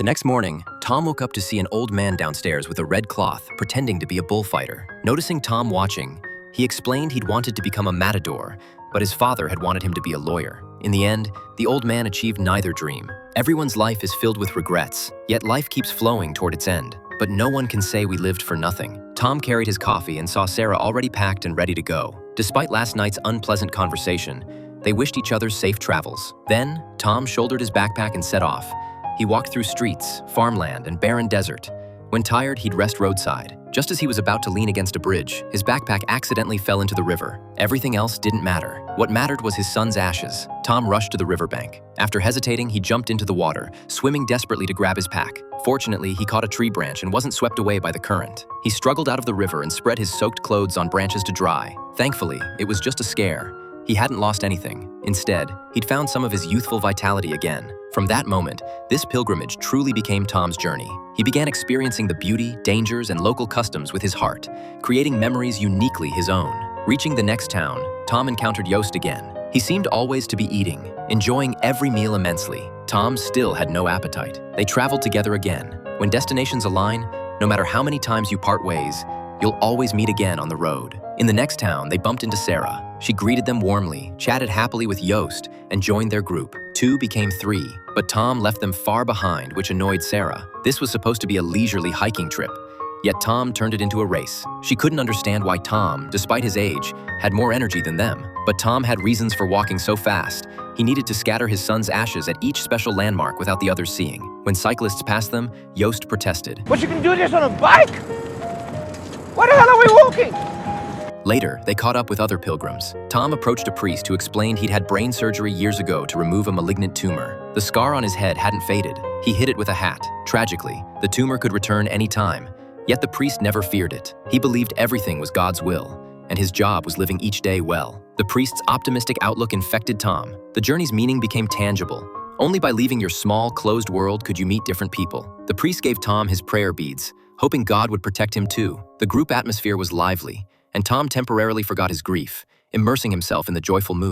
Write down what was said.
The next morning, Tom woke up to see an old man downstairs with a red cloth, pretending to be a bullfighter. Noticing Tom watching, he explained he'd wanted to become a matador, but his father had wanted him to be a lawyer. In the end, the old man achieved neither dream. Everyone's life is filled with regrets, yet life keeps flowing toward its end. But no one can say we lived for nothing. Tom carried his coffee and saw Sarah already packed and ready to go. Despite last night's unpleasant conversation, they wished each other safe travels. Then, Tom shouldered his backpack and set off. He walked through streets, farmland, and barren desert. When tired, he'd rest roadside. Just as he was about to lean against a bridge, his backpack accidentally fell into the river. Everything else didn't matter. What mattered was his son's ashes. Tom rushed to the riverbank. After hesitating, he jumped into the water, swimming desperately to grab his pack. Fortunately, he caught a tree branch and wasn't swept away by the current. He struggled out of the river and spread his soaked clothes on branches to dry. Thankfully, it was just a scare. He hadn't lost anything. Instead, he'd found some of his youthful vitality again. From that moment, this pilgrimage truly became Tom's journey. He began experiencing the beauty, dangers, and local customs with his heart, creating memories uniquely his own. Reaching the next town, Tom encountered Joost again. He seemed always to be eating, enjoying every meal immensely. Tom still had no appetite. They traveled together again. When destinations align, no matter how many times you part ways, you'll always meet again on the road. In the next town, they bumped into Sarah. She greeted them warmly, chatted happily with Joost, and joined their group. 2 became 3, but Tom left them far behind, which annoyed Sarah. This was supposed to be a leisurely hiking trip, yet Tom turned it into a race. She couldn't understand why Tom, despite his age, had more energy than them. But Tom had reasons for walking so fast. He needed to scatter his son's ashes at each special landmark without the others seeing. When cyclists passed them, Joost protested. But you can do this on a bike? Why the hell are we walking? Later, they caught up with other pilgrims. Tom approached a priest who explained he'd had brain surgery years ago to remove a malignant tumor. The scar on his head hadn't faded. He hid it with a hat. Tragically, the tumor could return any time. Yet the priest never feared it. He believed everything was God's will, and his job was living each day well. The priest's optimistic outlook infected Tom. The journey's meaning became tangible. Only by leaving your small, closed world could you meet different people. The priest gave Tom his prayer beads, hoping God would protect him too. The group atmosphere was lively, and Tom temporarily forgot his grief, immersing himself in the joyful mood.